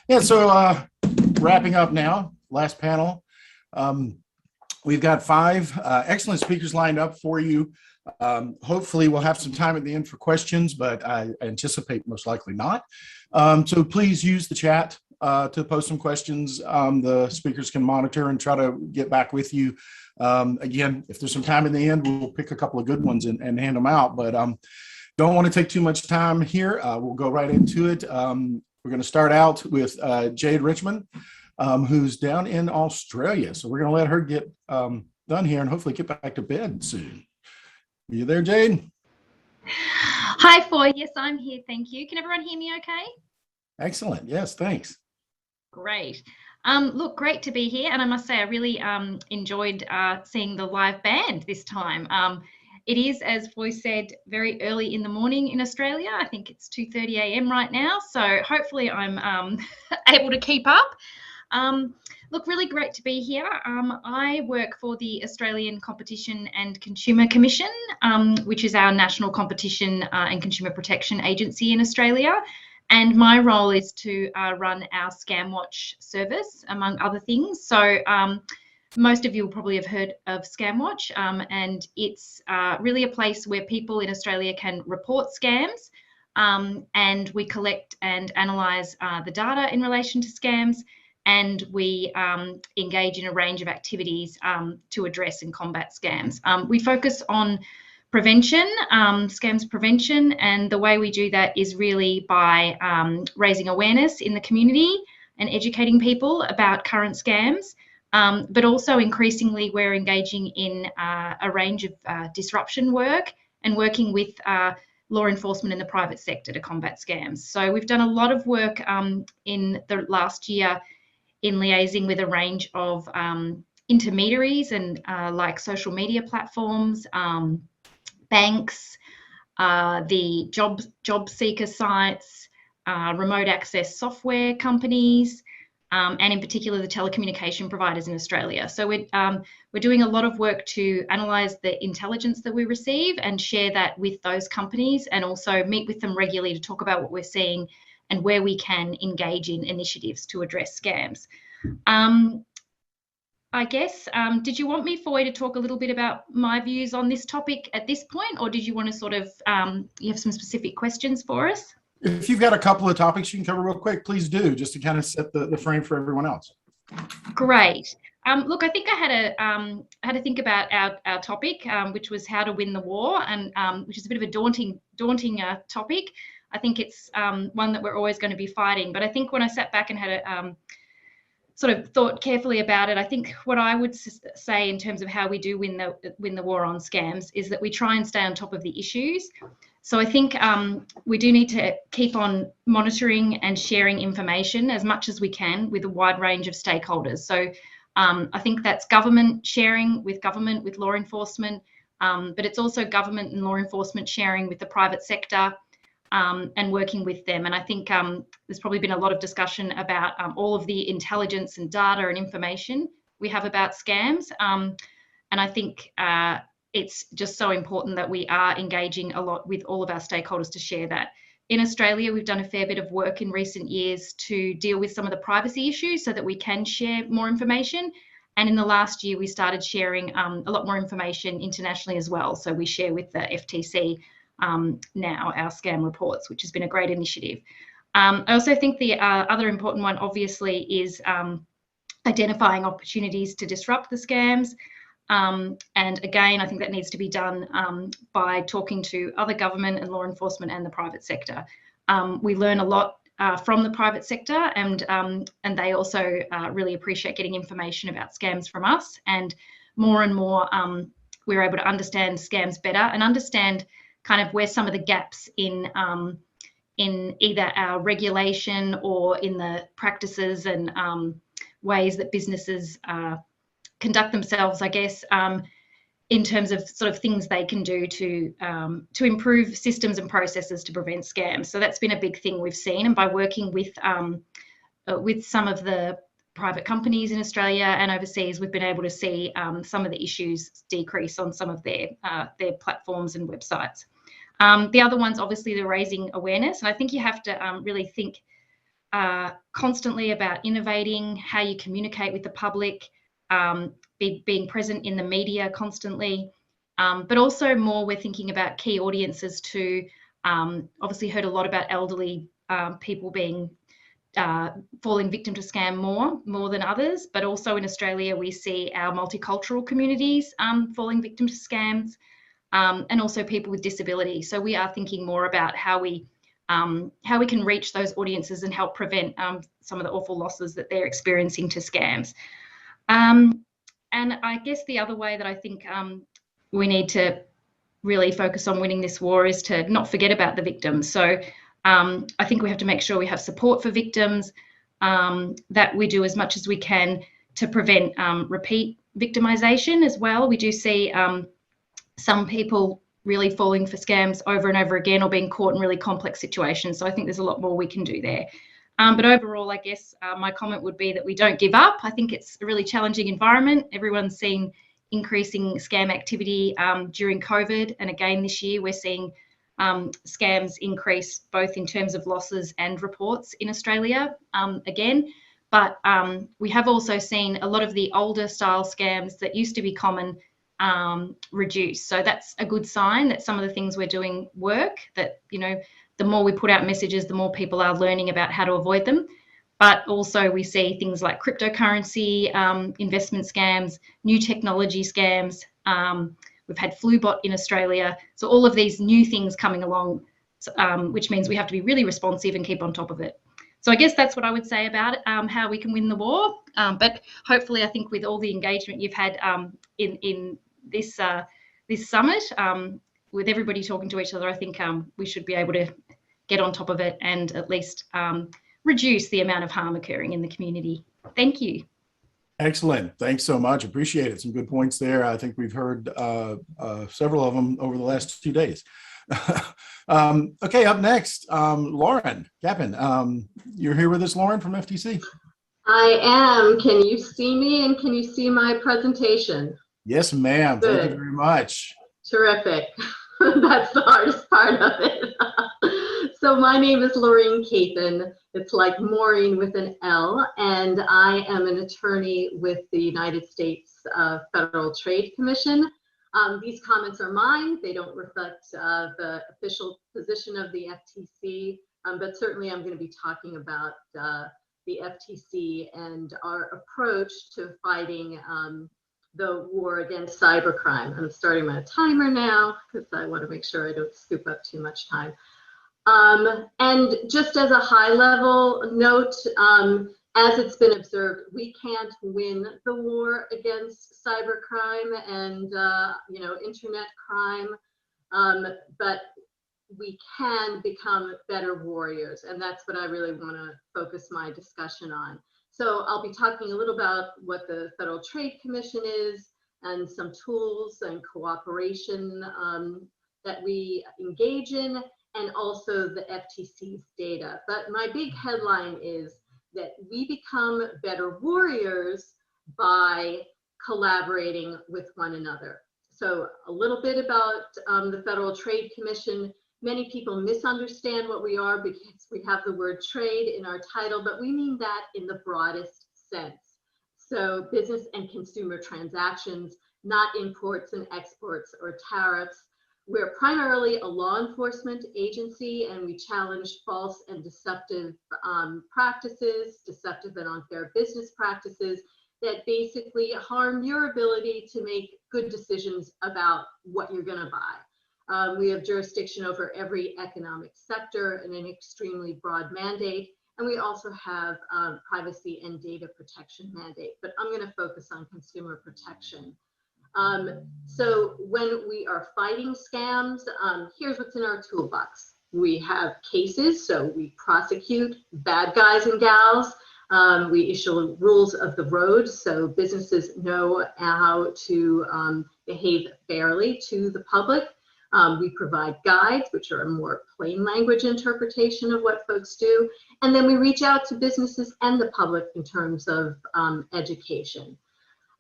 Yeah, so wrapping up now, last panel. We've got 5 excellent speakers lined up for you. Hopefully we'll have some time at the end for questions, but I anticipate most likely not. So please use the chat to post some questions. The speakers can monitor and try to get back with you. Again, if there's some time in the end, we'll pick a couple of good ones and hand them out, but don't want to take too much time here. We'll go right into it. We're going to start out with Jayde Richmond, who's down in Australia. So we're going to let her get done here and hopefully get back to bed soon. Are you there, Jayde? Hi, Foy. Yes, I'm here. Thank you. Can everyone hear me okay? Excellent. Yes, thanks. Great. Look, great to be here. And I must say, I really enjoyed seeing the live band this time. It is, as Foy said, very early in the morning in Australia. I think it's 2:30 a.m. right now. So hopefully I'm able to keep up. Look, really great to be here. I work for the Australian Competition and Consumer Commission, which is our national competition and consumer protection agency in Australia. And my role is to run our ScamWatch service, among other things. So most of you will probably have heard of ScamWatch, and it's really a place where people in Australia can report scams, and we collect and analyse the data in relation to scams, and we engage in a range of activities to address and combat scams. We focus on prevention, scams prevention, and the way we do that is really by raising awareness in the community and educating people about current scams, but also increasingly we're engaging in a range of disruption work and working with law enforcement in the private sector to combat scams. So we've done a lot of work in the last year in liaising with a range of intermediaries and like social media platforms, banks, the job seeker sites, remote access software companies, and in particular the telecommunication providers in Australia. So we're doing a lot of work to analyse the intelligence that we receive and share that with those companies, and also meet with them regularly to talk about what we're seeing and where we can engage in initiatives to address scams. I guess, did you want me, Foy, to talk a little bit about my views on this topic at this point, or did you want to sort of, you have some specific questions for us? If you've got a couple of topics you can cover real quick, please do, just to kind of set the frame for everyone else. Great. Look, I think I had to think about our topic, which was how to win the war, and which is a bit of a daunting topic. I think it's one that we're always going to be fighting. But I think when I sat back and had a sort of thought carefully about it, I think what I would say in terms of how we do win the war on scams is that we try and stay on top of the issues. So I think we do need to keep on monitoring and sharing information as much as we can with a wide range of stakeholders. So I think that's government sharing with government, with law enforcement, but it's also government and law enforcement sharing with the private sector, and working with them. And I think there's probably been a lot of discussion about all of the intelligence and data and information we have about scams. And I think it's just so important that we are engaging a lot with all of our stakeholders to share that. In Australia, we've done a fair bit of work in recent years to deal with some of the privacy issues so that we can share more information. And in the last year, we started sharing a lot more information internationally as well. So we share with the FTC now our scam reports, which has been a great initiative. I also think the other important one, obviously, is identifying opportunities to disrupt the scams. And again, I think that needs to be done by talking to other government and law enforcement and the private sector. We learn a lot from the private sector, and they also really appreciate getting information about scams from us. And more we're able to understand scams better and understand kind of where some of the gaps in either our regulation or in the practices and ways that businesses conduct themselves, I guess, in terms of sort of things they can do to improve systems and processes to prevent scams. So that's been a big thing we've seen, and by working with some of the private companies in Australia and overseas, we've been able to see some of the issues decrease on some of their platforms and websites. The other one's obviously the raising awareness, and I think you have to really think constantly about innovating, how you communicate with the public, being present in the media constantly, but also more we're thinking about key audiences too. Obviously heard a lot about elderly people being falling victim to scam more than others, but also in Australia we see our multicultural communities falling victim to scams, and also people with disabilities. So we are thinking more about how we can reach those audiences and help prevent some of the awful losses that they're experiencing to scams. And I guess the other way that I think we need to really focus on winning this war is to not forget about the victims. So I think we have to make sure we have support for victims, that we do as much as we can to prevent repeat victimization as well. We do see some people really falling for scams over and over again or being caught in really complex situations. So I think there's a lot more we can do there. But overall, I guess my comment would be that we don't give up. I think it's a really challenging environment. Everyone's seen increasing scam activity during COVID. And again, this year, we're seeing scams increase both in terms of losses and reports in Australia again. But we have also seen a lot of the older style scams that used to be common reduce. So that's a good sign that some of the things we're doing work, that, you know, the more we put out messages, the more people are learning about how to avoid them. But also we see things like cryptocurrency, investment scams, new technology scams. We've had FluBot in Australia. So all of these new things coming along, which means we have to be really responsive and keep on top of it. So I guess that's what I would say about it, how we can win the war. But hopefully, I think with all the engagement you've had in this summit, with everybody talking to each other, I think we should be able to get on top of it and at least reduce the amount of harm occurring in the community. Thank you. Excellent. Thanks so much. Appreciate it. Some good points there. I think we've heard several of them over the last 2 days. Okay, up next, Lauren Kapin. You're here with us, Lauren, from FTC. I am. Can you see me and can you see my presentation? Yes, ma'am. Thank you very much. Terrific. That's the hardest part of it. So my name is Laureen Kapin. It's like Maureen with an L, and I am an attorney with the United States Federal Trade Commission. These comments are mine. They don't reflect the official position of the FTC, but certainly I'm going to be talking about the FTC and our approach to fighting the war against cybercrime. I'm starting my timer now because I want to make sure I don't scoop up too much time. And just as a high level note, as it's been observed, we can't win the war against cybercrime and you know, internet crime, but we can become better warriors, and that's what I really want to focus my discussion on. So I'll be talking a little about what the Federal Trade Commission is and some tools and cooperation that we engage in, and also the FTC's data. But my big headline is that we become better warriors by collaborating with one another. So a little bit about the Federal Trade Commission. Many people misunderstand what we are because we have the word trade in our title, but we mean that in the broadest sense. So business and consumer transactions, not imports and exports or tariffs. We're primarily a law enforcement agency, and we challenge false and deceptive practices, deceptive and unfair business practices that basically harm your ability to make good decisions about what you're going to buy. We have jurisdiction over every economic sector and an extremely broad mandate. And we also have privacy and data protection mandate, but I'm going to focus on consumer protection. So when we are fighting scams, here's what's in our toolbox. We have cases, so we prosecute bad guys and gals. We issue rules of the road, so businesses know how to behave fairly to the public. We provide guides, which are a more plain language interpretation of what folks do. And then we reach out to businesses and the public in terms of education.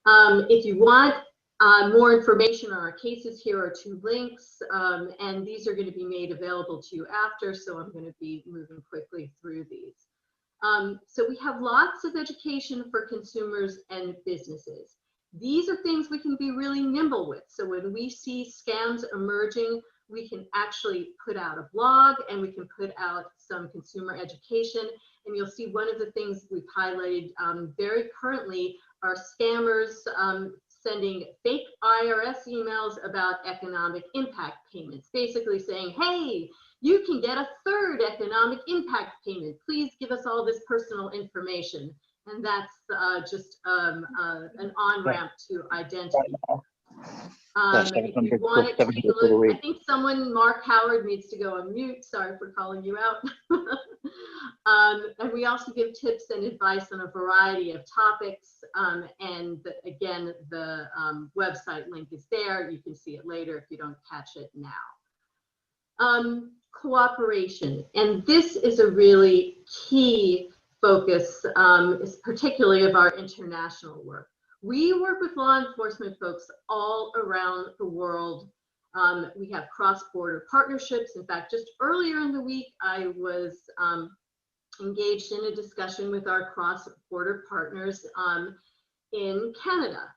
If you want more information on our cases, here are 2 links, and these are going to be made available to you after, so I'm going to be moving quickly through these. So we have lots of education for consumers and businesses. These are things we can be really nimble with. So when we see scams emerging, we can actually put out a blog and we can put out some consumer education. And you'll see one of the things we've highlighted very currently are scammers sending fake IRS emails about economic impact payments, basically saying, hey, you can get a 3rd economic impact payment. Please give us all this personal information. And that's just an on-ramp to identity. If you want to take a look, I think Mark Howard needs to go on mute. Sorry for calling you out. And we also give tips and advice on a variety of topics. And again, the website link is there. You can see it later if you don't catch it now. Cooperation. And this is a really key focus, particularly of our international work. We work with law enforcement folks all around the world. We have cross-border partnerships. In fact, just earlier in the week, I was engaged in a discussion with our cross-border partners in Canada.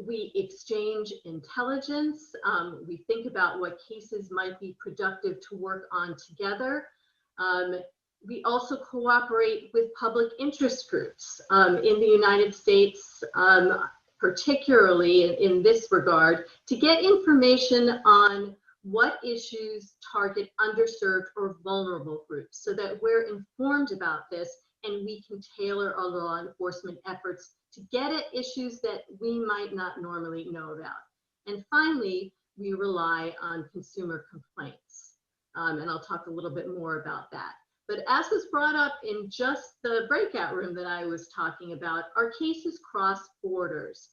We exchange intelligence. We think about what cases might be productive to work on together. We also cooperate with public interest groups in the United States, particularly in this regard, to get information on what issues target underserved or vulnerable groups so that we're informed about this and we can tailor our law enforcement efforts to get at issues that we might not normally know about. And finally, we rely on consumer complaints. And I'll talk a little bit more about that. But as was brought up in just the breakout room that I was talking about, our cases cross borders.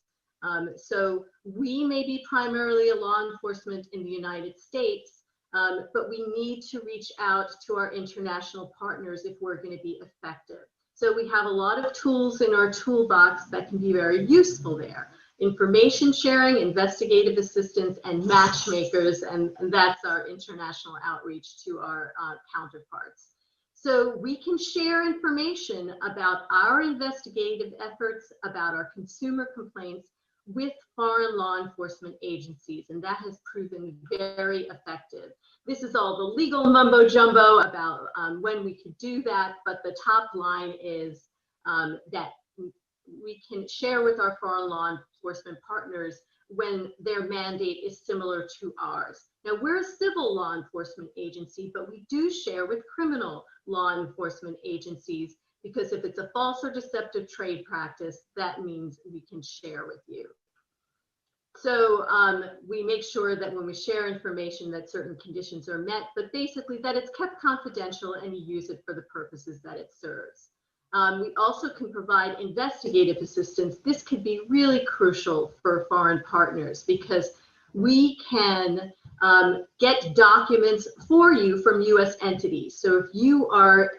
So we may be primarily a law enforcement in the United States, but we need to reach out to our international partners if we're going to be effective. So we have a lot of tools in our toolbox that can be very useful there. Information sharing, investigative assistance, and matchmakers, and that's our international outreach to our counterparts. So we can share information about our investigative efforts, about our consumer complaints with foreign law enforcement agencies, and that has proven very effective. This is all the legal mumbo jumbo about when we could do that, but the top line is that we can share with our foreign law enforcement partners when their mandate is similar to ours. Now, we're a civil law enforcement agency, but we do share with criminal law enforcement agencies, because if it's a false or deceptive trade practice, that means we can share with you. So we make sure that when we share information that certain conditions are met, but basically that it's kept confidential and you use it for the purposes that it serves. We also can provide investigative assistance. This could be really crucial for foreign partners because we can get documents for you from US entities. So if you are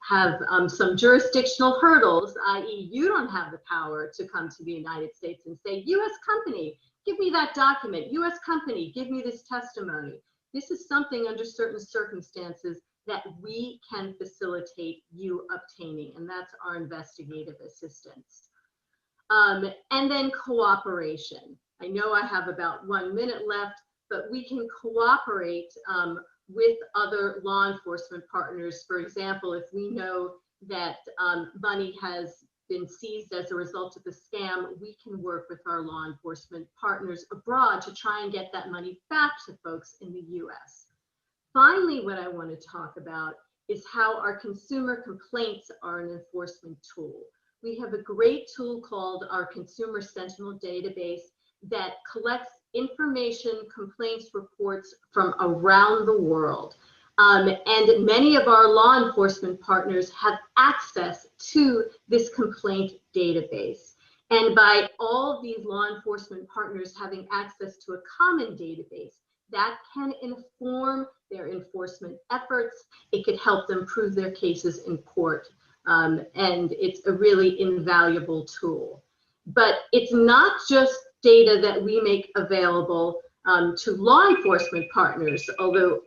have some jurisdictional hurdles, i.e. you don't have the power to come to the United States and say, US company, give me that document, US company, give me this testimony. This is something under certain circumstances that we can facilitate you obtaining, and that's our investigative assistance. And then cooperation. I know I have about 1 minute left, but we can cooperate with other law enforcement partners. For example, if we know that money has been seized as a result of the scam, we can work with our law enforcement partners abroad to try and get that money back to folks in the US. Finally, what I want to talk about is how our consumer complaints are an enforcement tool. We have a great tool called our Consumer Sentinel database that collects information, complaints, reports from around the world. And many of our law enforcement partners have access to this complaint database. And by all of these law enforcement partners having access to a common database, That can inform their enforcement efforts. It could help them prove their cases in court. And it's a really invaluable tool. But it's not just data that we make available to law enforcement partners, although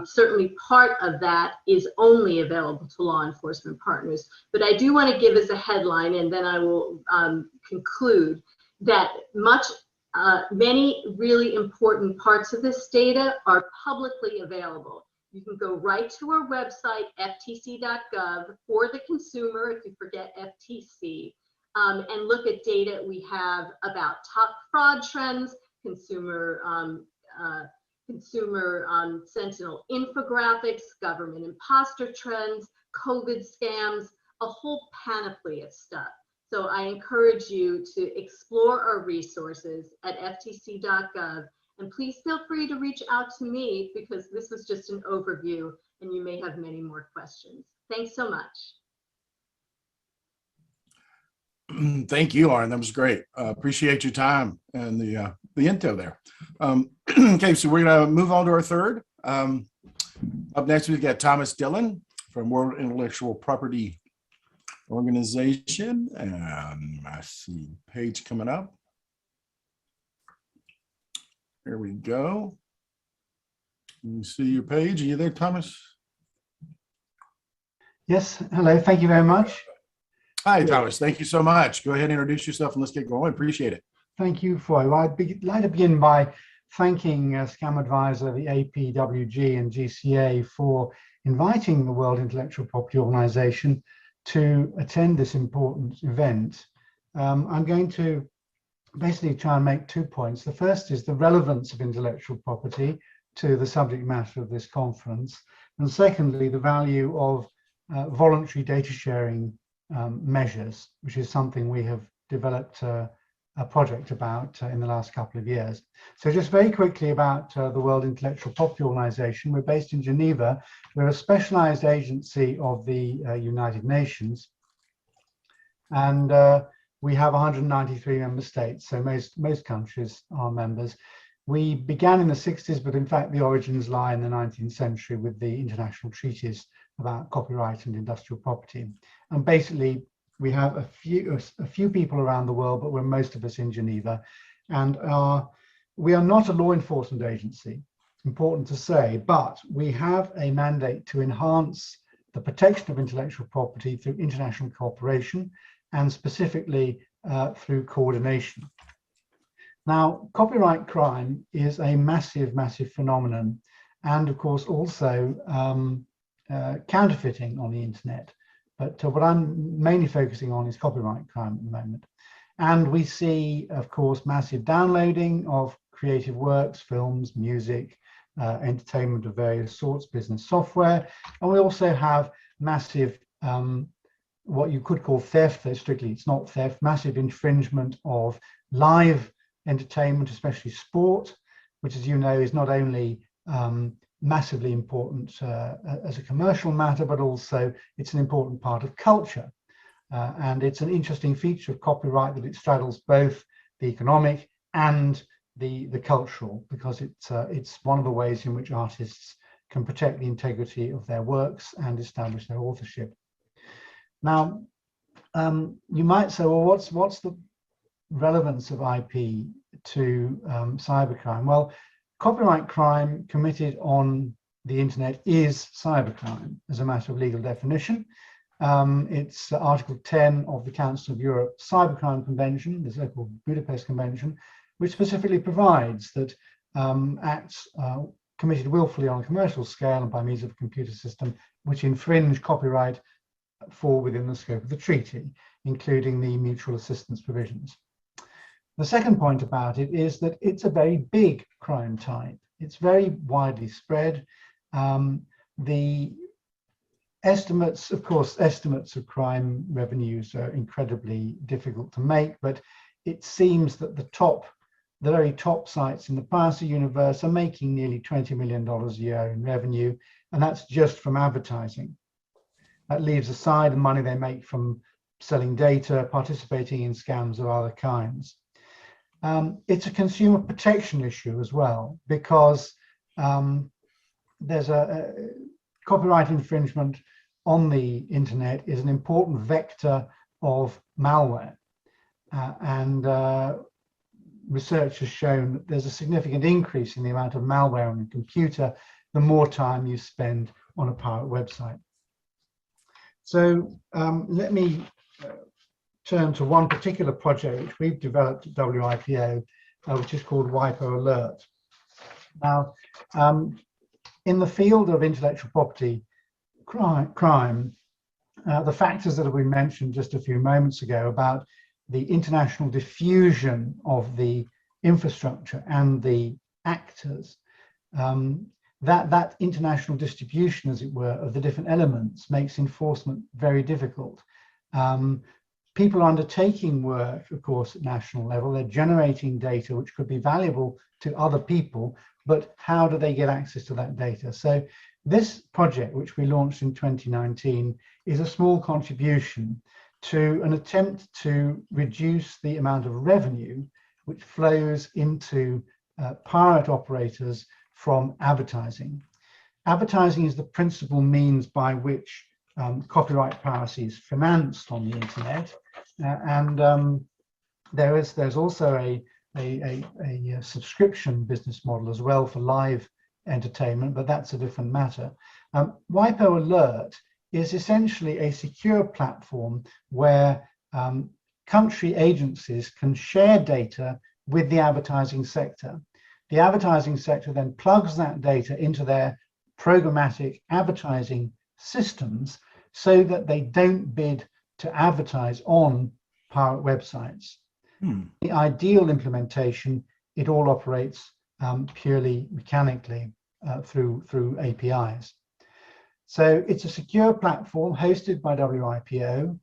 certainly part of that is only available to law enforcement partners. But I do want to give as a headline, and then I will conclude, that many really important parts of this data are publicly available. You can go right to our website, ftc.gov, for the consumer, if you forget FTC, and look at data we have about top fraud trends, consumer sentinel infographics, government imposter trends, COVID scams, a whole panoply of stuff. So I encourage you to explore our resources at ftc.gov, and please feel free to reach out to me, because this was just an overview and you may have many more questions. Thanks so much. Thank you, Lauren. That was great. Appreciate your time and the info there. Okay, so we're going to move on to our third. Up next, we've got Thomas Dillon from World Intellectual Property Organization. And I see page coming up. Here we go. You see your page. Are you there, Thomas? Yes. Hello. Thank you very much. Hi, Thomas. Thank you so much. Go ahead and introduce yourself and let's get going. Appreciate it. Thank you, Foy. Well, I'd like to begin by thanking ScamAdviser, the APWG and GCA for inviting the World Intellectual Property Organization to attend this important event. I'm going to basically try and make 2 points. The first is the relevance of intellectual property to the subject matter of this conference. And secondly, the value of voluntary data sharing measures, which is something we have developed a project about in the last couple of years. So just very quickly about the World Intellectual Property Organization. We're based in Geneva. We're a specialized agency of the United Nations. And we have 193 member states, so most countries are members. We began in the 60s, but in fact the origins lie in the 19th century with the international treaties about copyright and industrial property. And basically, we have a few people around the world, but we're most of us in Geneva. And we are not a law enforcement agency, important to say, but we have a mandate to enhance the protection of intellectual property through international cooperation and specifically through coordination. Now, copyright crime is a massive, massive phenomenon, and of course also counterfeiting on the internet. But what I'm mainly focusing on is copyright crime at the moment. And we see, of course, massive downloading of creative works, films, music, entertainment of various sorts, business software. And we also have massive, what you could call theft, though strictly it's not theft, massive infringement of live entertainment, especially sport, which, as you know, is not only massively important as a commercial matter, but also it's an important part of culture. And it's an interesting feature of copyright that it straddles both the economic and the cultural, because it's one of the ways in which artists can protect the integrity of their works and establish their authorship. Now, you might say, well, what's the relevance of IP to cybercrime? Well, copyright crime committed on the internet is cybercrime as a matter of legal definition. It's Article 10 of the Council of Europe Cybercrime Convention, the so-called Budapest Convention, which specifically provides that acts committed willfully on a commercial scale and by means of a computer system which infringe copyright fall within the scope of the treaty, including the mutual assistance provisions. The second point about it is that it's a very big crime type. It's very widely spread. The estimates, of course, estimates of crime revenues are incredibly difficult to make, but it seems that the very top sites in the piracy universe are making nearly $20 million a year in revenue, and that's just from advertising. That leaves aside the money they make from selling data, participating in scams of other kinds. It's a consumer protection issue as well, because there's a copyright infringement on the internet is an important vector of malware, and research has shown that there's a significant increase in the amount of malware on a computer the more time you spend on a pirate website. So let me turn to one particular project which we've developed at WIPO, which is called WIPO Alert. Now, in the field of intellectual property crime, the factors that have been mentioned just a few moments ago about the international diffusion of the infrastructure and the actors, that international distribution, as it were, of the different elements makes enforcement very difficult. People are undertaking work, of course, at national level. They're generating data which could be valuable to other people, but how do they get access to that data? So this project, which we launched in 2019, is a small contribution to an attempt to reduce the amount of revenue which flows into pirate operators from advertising. Advertising is the principal means by which copyright piracy is financed on the internet, and there's also a subscription business model as well for live entertainment, but that's a different matter. WIPO Alert is essentially a secure platform where country agencies can share data with the advertising sector. The advertising sector then plugs that data into their programmatic advertising systems so that they don't bid to advertise on pirate websites. The ideal implementation, it all operates purely mechanically through APIs. So it's a secure platform hosted by WIPO.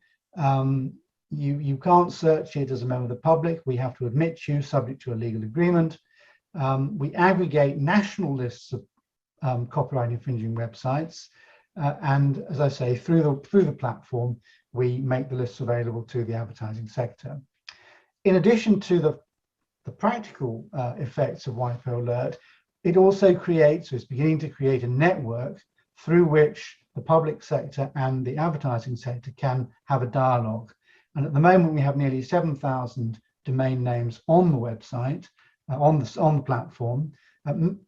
You can't search it as a member of the public. We have to admit you subject to a legal agreement. We aggregate national lists of copyright infringing websites, and as I say, through the platform, we make the lists available to the advertising sector. In addition to the practical effects of WIPO Alert, it also creates, or is beginning to create, a network through which the public sector and the advertising sector can have a dialogue. And at the moment, we have nearly 7,000 domain names on the website, on the platform.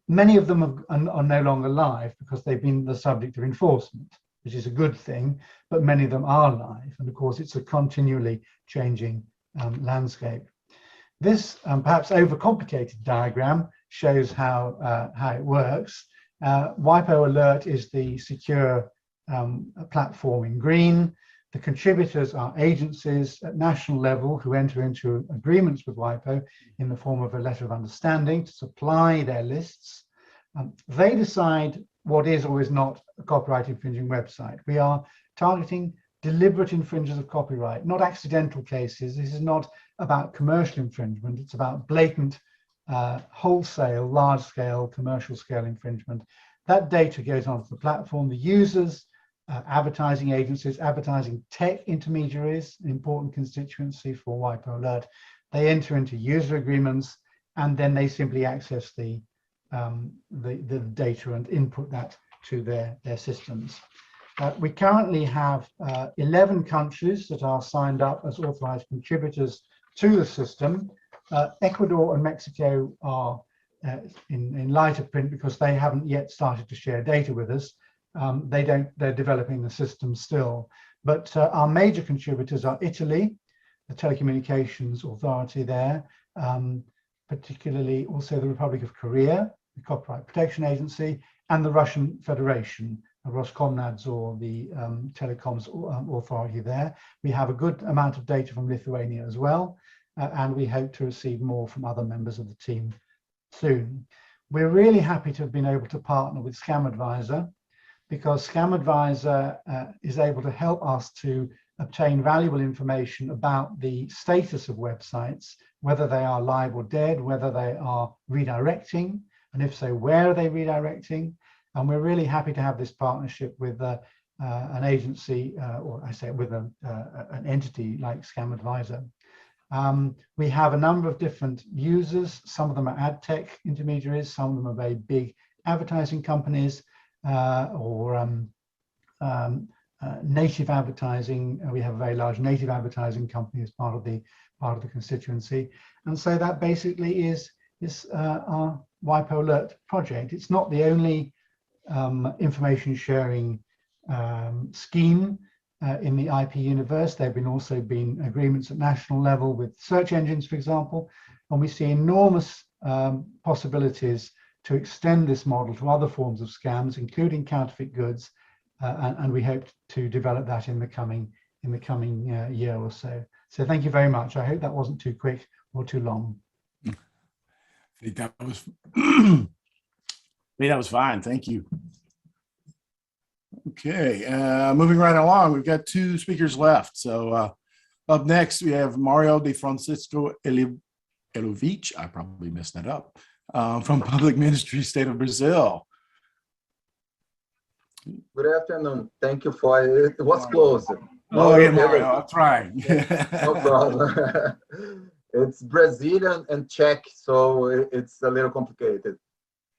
Many of them are no longer live because they've been the subject of enforcement, which is a good thing, but many of them are live. And of course, it's a continually changing landscape. This perhaps overcomplicated diagram shows how it works. WIPO Alert is the secure platform in green. The contributors are agencies at national level who enter into agreements with WIPO in the form of a letter of understanding to supply their lists. They decide what is or is not a copyright infringing website. We are targeting deliberate infringers of copyright, not accidental cases. This is not about commercial infringement. It's about blatant, wholesale, large-scale, commercial-scale infringement. That data goes onto the platform. The users, advertising agencies, advertising tech intermediaries, an important constituency for WIPO Alert, they enter into user agreements, and then they simply access the data and input that to their systems. We currently have 11 countries that are signed up as authorized contributors to the system. Ecuador and Mexico are in lighter print because they haven't yet started to share data with us. They're developing the system still. But our major contributors are Italy, the telecommunications authority there, particularly also the Republic of Korea, the Copyright Protection Agency, and the Russian Federation, Roskomnadzor, the telecoms authority there. We have a good amount of data from Lithuania as well, and we hope to receive more from other members of the team soon. We're really happy to have been able to partner with ScamAdviser, because ScamAdviser is able to help us to obtain valuable information about the status of websites, whether they are live or dead, whether they are redirecting, and if so, where are they redirecting? And we're really happy to have this partnership with an agency, or I say with an entity like ScamAdviser. We have a number of different users. Some of them are ad tech intermediaries, some of them are very big advertising companies or native advertising. We have a very large native advertising company as part of the constituency, and so that basically is our WIPO Alert project. It's not the only information sharing scheme in the IP universe. There have also been agreements at national level with search engines, for example, and we see enormous possibilities to extend this model to other forms of scams, including counterfeit goods, and we hope to develop that in the coming year or so. So thank you very much. I hope that wasn't too quick or too long. I think that was fine. Thank you. Okay, moving right along, we've got 2 speakers left. So up next, we have Mauro de Francisco Ellovitch. I probably messed that up. From Public Ministry, State of Brazil. Good afternoon. Thank you for it. It was close. Oh, yeah, Mauro, I'll try. No problem. It's Brazilian and Czech, so it's a little complicated.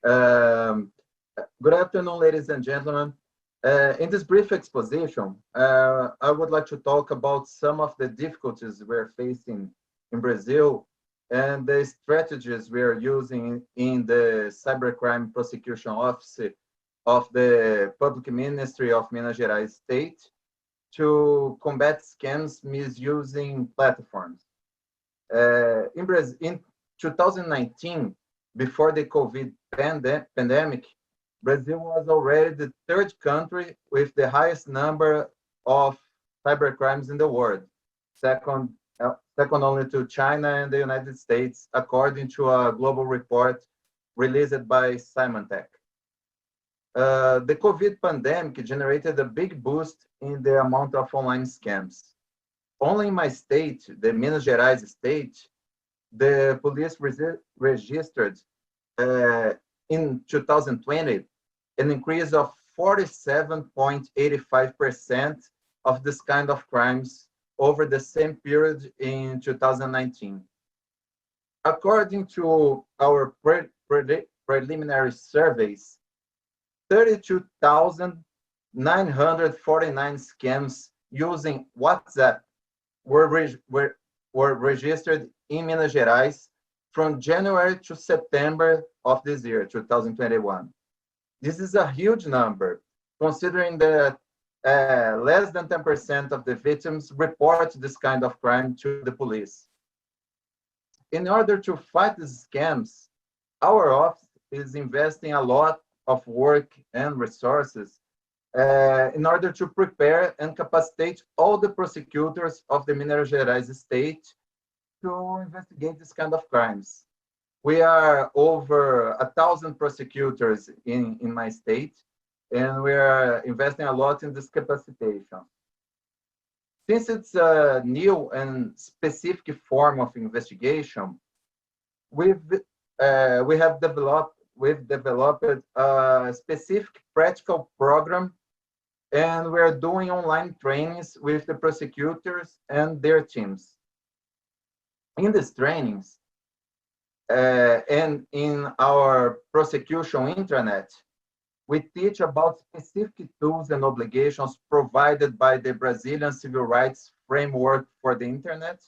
Good afternoon, ladies and gentlemen. In this brief exposition, I would like to talk about some of the difficulties we're facing in Brazil and the strategies we are using in the Cybercrime Prosecution Office of the Public Ministry of Minas Gerais State to combat scams misusing platforms. In 2019, before the COVID pandemic, Brazil was already the 3rd country with the highest number of cybercrimes in the world, second only to China and the United States, according to a global report released by Symantec. The COVID pandemic generated a big boost in the amount of online scams. Only in my state, the Minas Gerais state, the police registered in 2020 an increase of 47.85% of this kind of crimes over the same period in 2019. According to our preliminary surveys, 32,949 scams using WhatsApp were registered in Minas Gerais from January to September of this year, 2021. This is a huge number, considering that less than 10% of the victims report this kind of crime to the police. In order to fight these scams, our office is investing a lot of work and resources in order to prepare and capacitate all the prosecutors of the Minas Gerais state to investigate this kind of crimes. We are over 1,000 prosecutors in my state, and we are investing a lot in this capacitation. Since it's a new and specific form of investigation, we've developed a specific practical program, and we're doing online trainings with the prosecutors and their teams. In these trainings and in our prosecution intranet, we teach about specific tools and obligations provided by the Brazilian Civil Rights Framework for the Internet.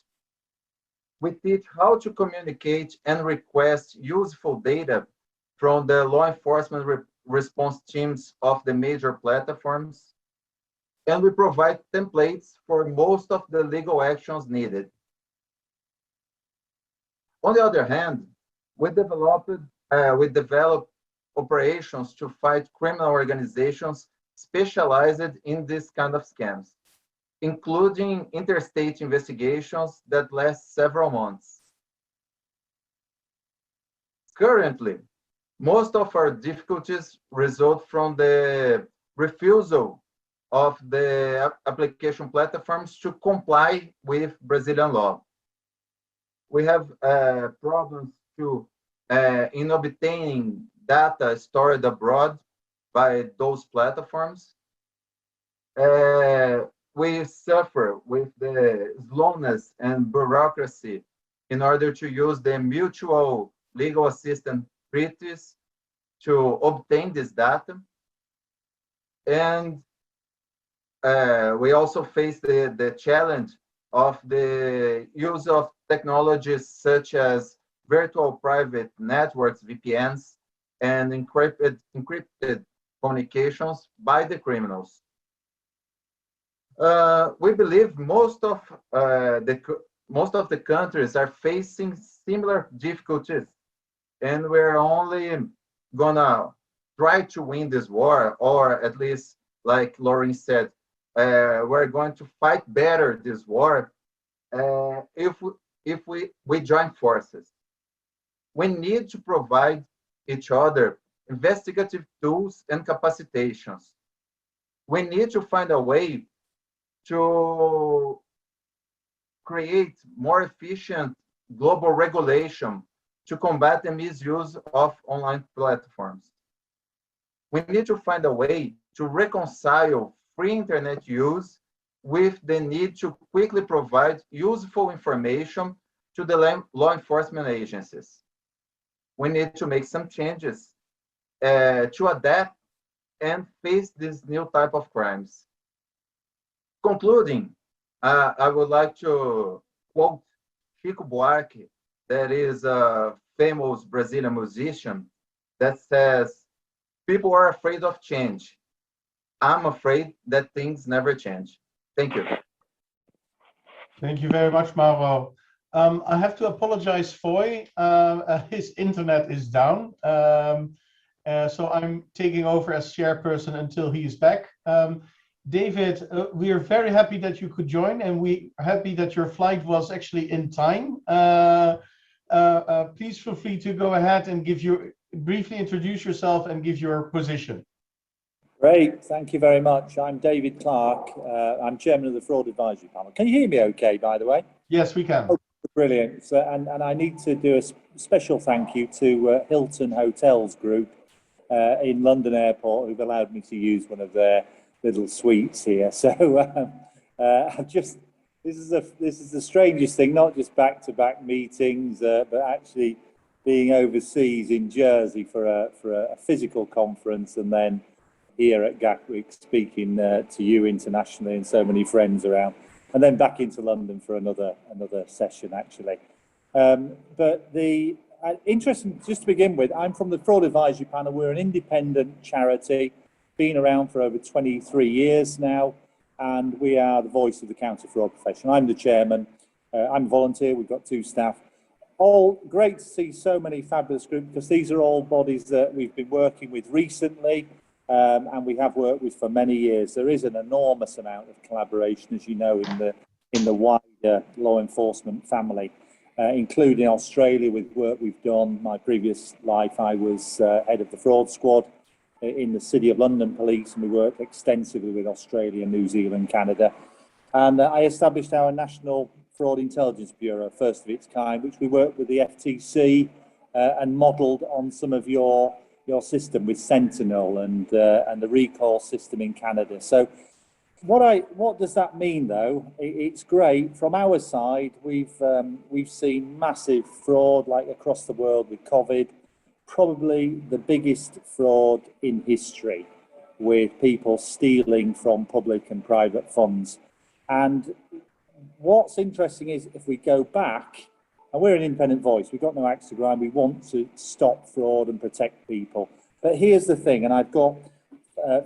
We teach how to communicate and request useful data from the law enforcement response teams of the major platforms. And we provide templates for most of the legal actions needed. On the other hand, we developed operations to fight criminal organizations specialized in this kind of scams, including interstate investigations that last several months. Currently, most of our difficulties result from the refusal of the application platforms to comply with Brazilian law. We have problems in obtaining data stored abroad by those platforms. We suffer with the slowness and bureaucracy in order to use the mutual legal assistance treaties to obtain this data. And we also face the challenge of the use of technologies such as virtual private networks, VPNs, and encrypted communications by the criminals. We believe most of the countries are facing similar difficulties, and we're only gonna try to win this war, or at least, like Laureen said, we're going to fight better this war if we join forces. We need to provide each other investigative tools and capacitations. We need to find a way to create more efficient global regulation to combat the misuse of online platforms. We need to find a way to reconcile free internet use with the need to quickly provide useful information to the law enforcement agencies. We need to make some changes to adapt and face this new type of crimes. Concluding, I would like to quote Chico Buarque, that is a famous Brazilian musician, that says, "People are afraid of change. I'm afraid that things never change." Thank you. Thank you very much, Mauro. I have to apologize, Foy. His internet is down. So I'm taking over as chairperson until he is back. David, we are very happy that you could join, and we are happy that your flight was actually in time. Please feel free to go ahead and briefly introduce yourself and give your position. Great, thank you very much. I'm David Clark. I'm chairman of the Fraud Advisory Panel. Can you hear me okay, by the way? Yes, we can. Oh, brilliant. So, and I need to do a special thank you to Hilton Hotels Group in London Airport, who've allowed me to use one of their little suites here. So this is the strangest thing, not just back-to-back meetings, but actually being overseas in Jersey for a physical conference, and then here at Gatwick speaking to you internationally and so many friends around, and then back into London for another session actually. But the interesting, just to begin with, I'm from the Fraud Advisory Panel. We're an independent charity, been around for over 23 years now, and we are the voice of the counter-fraud profession. I'm the chairman. I'm a volunteer. We've got 2 staff. All great to see so many fabulous groups, because these are all bodies that we've been working with recently, and we have worked with for many years. There is an enormous amount of collaboration, as you know, in the wider law enforcement family, including Australia with work we've done. My previous life, I was head of the fraud squad in the City of London Police, and we worked extensively with Australia, New Zealand, Canada. And I established our National Fraud Intelligence Bureau, first of its kind, which we worked with the FTC and modelled on some of your system with Sentinel and the recall system in Canada. So what does that mean, though? It's great. From our side, we've seen massive fraud, like across the world with COVID. Probably the biggest fraud in history, with people stealing from public and private funds. And what's interesting is, if we go back, and we're an independent voice, we've got no axe to grind, we want to stop fraud and protect people. But here's the thing, and I've got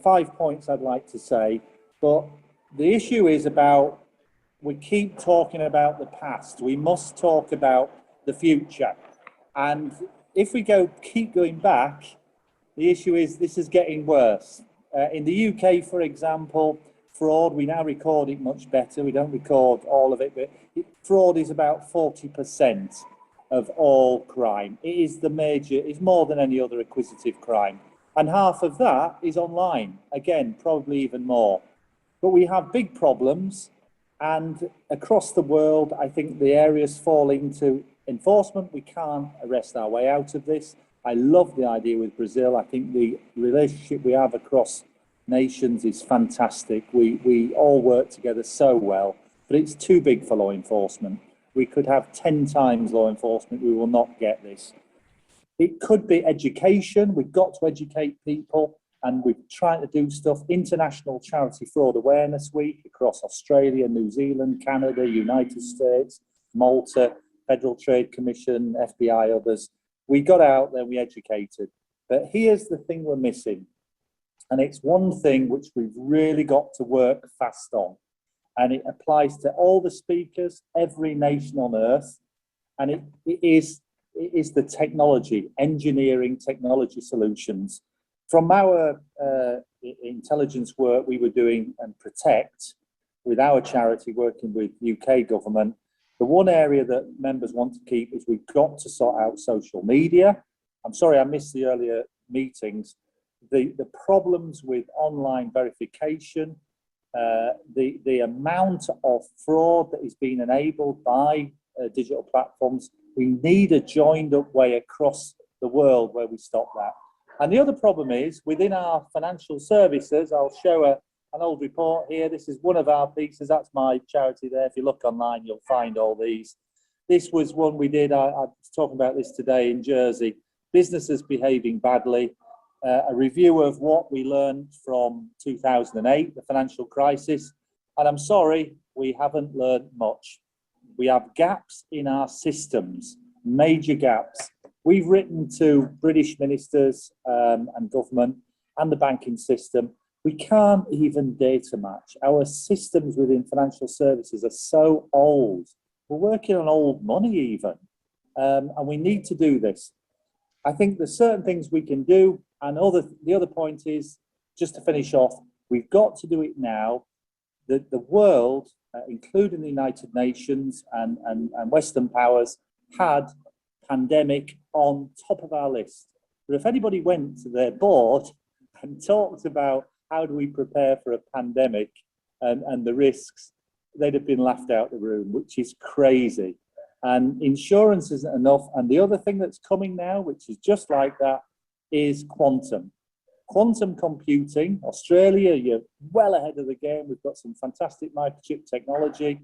5 points I'd like to say, but the issue is about, we keep talking about the past. We must talk about the future. And if we keep going back, the issue is this is getting worse. In the UK, for example, fraud, we now record it much better. We don't record all of it, but fraud is about 40% of all crime. It is it's more than any other acquisitive crime. And half of that is online. Again, probably even more. But we have big problems, and across the world, I think the areas fall into enforcement. We can't arrest our way out of this. I love the idea with Brazil. I think the relationship we have across nations is fantastic. We all work together so well, but it's too big for law enforcement. We could have 10 times law enforcement. We will not get this. It could be education. We've got to educate people, and we're trying to do stuff. International Charity Fraud Awareness Week across Australia, New Zealand, Canada, United States, Malta, Federal Trade Commission, FBI, others. We got out there, we educated. But here's the thing we're missing. And it's one thing which we've really got to work fast on. And it applies to all the speakers, every nation on earth. And it is the technology, engineering technology solutions. From our intelligence work we were doing and Protect with our charity working with UK government, the one area that members want to keep is we've got to sort out social media. I'm sorry I missed the earlier meetings. The problems with online verification, the amount of fraud that is being enabled by digital platforms, we need a joined up way across the world where we stop that. And the other problem is within our financial services, I'll show an old report here. This is one of our pieces. That's my charity there. If you look online, you'll find all these. This was one we did. I was talking about this today in Jersey. Businesses behaving badly. A review of what we learned from 2008, the financial crisis. And I'm sorry, we haven't learned much. We have gaps in our systems, major gaps. We've written to British ministers and government and the banking system. We can't even data match. Our systems within financial services are so old. We're working on old money even, and we need to do this. I think there's certain things we can do, and the other point is, just to finish off, we've got to do it now. The world, including the United Nations and Western powers, had pandemic on top of our list. But if anybody went to their board and talked about how do we prepare for a pandemic and the risks, they'd have been laughed out the room, which is crazy. And insurance isn't enough. And the other thing that's coming now, which is just like that, is quantum. Quantum computing. Australia, you're well ahead of the game. We've got some fantastic microchip technology.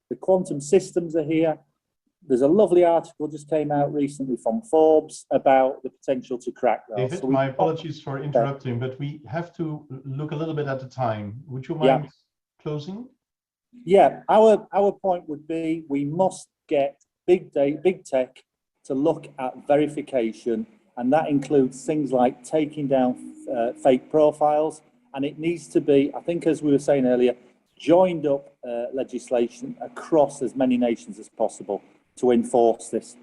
The quantum systems are here. There's a lovely article just came out recently from Forbes about the potential to crack those. David, So my apologies for interrupting, but we have to look a little bit at the time. Would you mind closing? Yeah, our point would be we must get big tech to look at verification, and that includes things like taking down fake profiles, and it needs to be, I think as we were saying earlier, joined up legislation across as many nations as possible to enforce this.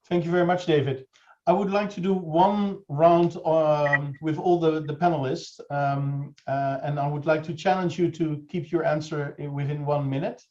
Thank you very much, David. I would like to do one round with all the panelists, and I would like to challenge you to keep your answer within 1 minute.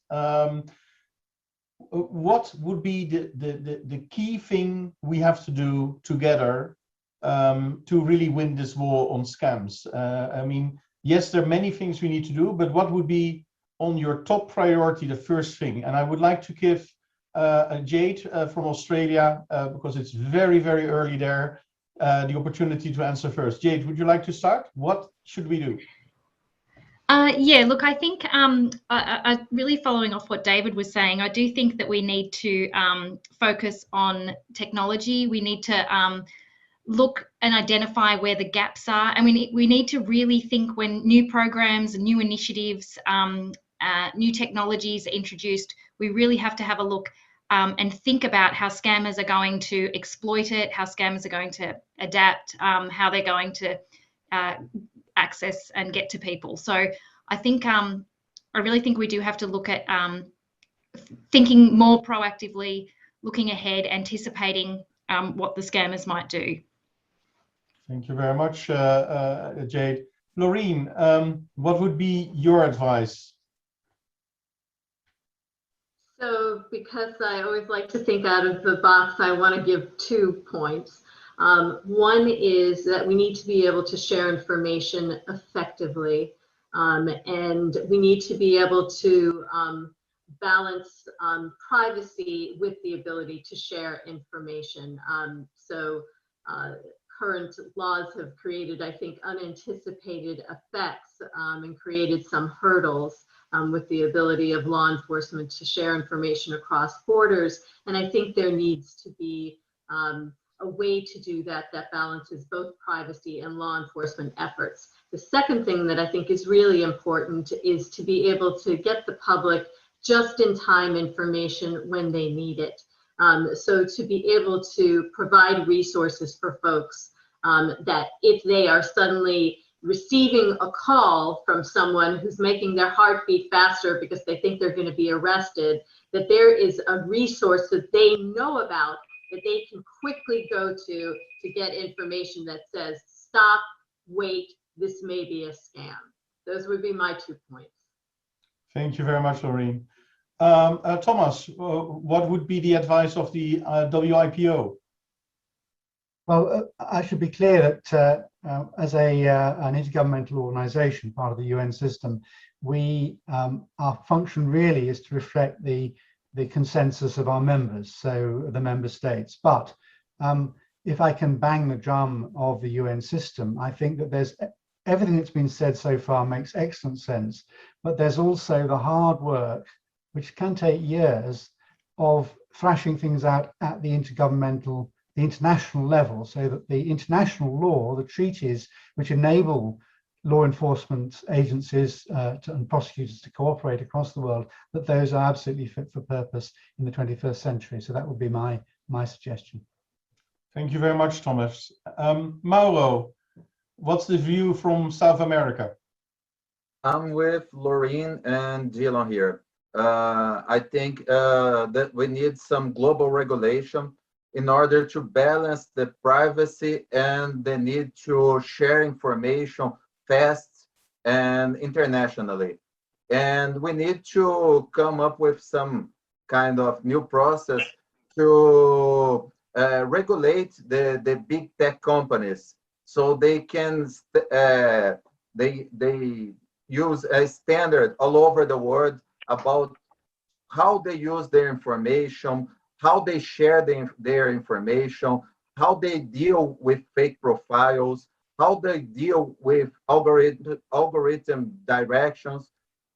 What would be the key thing we have to do together to really win this war on scams? I mean, yes, there are many things we need to do, but what would be on your top priority, the first thing? And I would like to give Jayde from Australia, because it's very, very early there, the opportunity to answer first. Jayde, would you like to start? What should we do? Yeah, look, I think I really following off what David was saying, I do think that we need to focus on technology. We need to look and identify where the gaps are. And we need to really think when new programs and new initiatives, new technologies are introduced, we really have to have a look and think about how scammers are going to exploit it, how scammers are going to adapt, how they're going to access and get to people. So I think I really think we do have to look at thinking more proactively, looking ahead, anticipating what the scammers might do. Thank you very much, Jayde. Laureen, what would be your advice? So because I always like to think out of the box, I want to give 2 points. One is that we need to be able to share information effectively, and we need to be able to balance privacy with the ability to share information. Current laws have created, I think, unanticipated effects and created some hurdles with the ability of law enforcement to share information across borders. And I think there needs to be a way to do that that balances both privacy and law enforcement efforts. The second thing that I think is really important is to be able to get the public just-in-time information when they need it. So to be able to provide resources for folks that if they are suddenly receiving a call from someone who's making their heart beat faster because they think they're going to be arrested, that there is a resource that they know about that they can quickly go to get information that says, stop, wait, this may be a scam. Those would be my 2 points. Thank you very much, Laureen. Thomas, what would be the advice of the WIPO? Well, I should be clear that as an intergovernmental organization, part of the UN system, our function really is to reflect the consensus of our members, so the member states. But if I can bang the drum of the UN system, I think that there's everything that's been said so far makes excellent sense, but there's also the hard work, which can take years, of thrashing things out at the international level, so that the international law, the treaties which enable law enforcement agencies and prosecutors to cooperate across the world, that those are absolutely fit for purpose in the 21st century. So that would be my suggestion. Thank you very much, Thomas. Mauro, what's the view from South America? I'm with Laureen and Dillon here. I think that we need some global regulation in order to balance the privacy and the need to share information fast and internationally. And we need to come up with some kind of new process to regulate the big tech companies, so they can they use a standard all over the world about how they use their information, how they share their information, how they deal with fake profiles, how they deal with algorithm directions.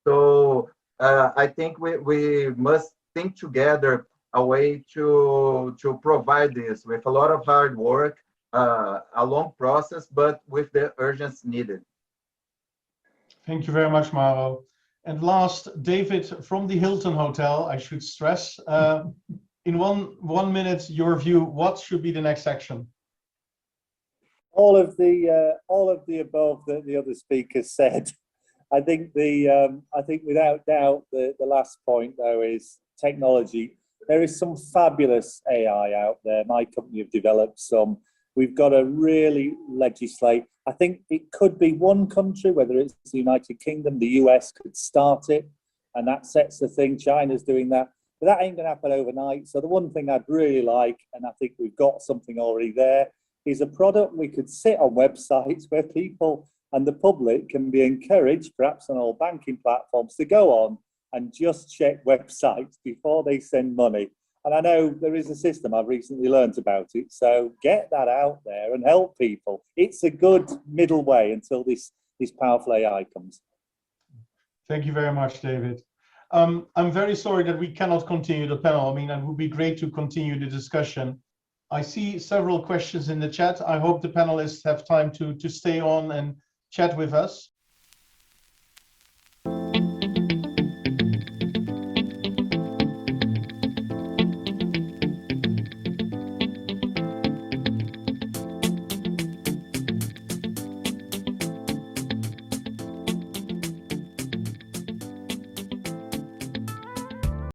So I think we must think together a way to provide this with a lot of hard work, a long process, but with the urgency needed. Thank you very much, Mauro. And last, David from the Hilton Hotel, I should stress. In one minute, your view, what should be the next action? All of the above that the other speakers said. I think without doubt the last point though is technology. There is some fabulous AI out there. My company have developed some. We've got to really legislate. I think it could be one country, whether it's the United Kingdom, the US could start it, and that sets the thing. China's doing that. But that ain't going to happen overnight. So the one thing I'd really like, and I think we've got something already there, is a product we could sit on websites where people and the public can be encouraged, perhaps on all banking platforms, to go on and just check websites before they send money. And I know there is a system, I've recently learned about it. So get that out there and help people. It's a good middle way until this powerful AI comes. Thank you very much, David. I'm very sorry that we cannot continue the panel. I mean, it would be great to continue the discussion. I see several questions in the chat. I hope the panelists have time to stay on and chat with us.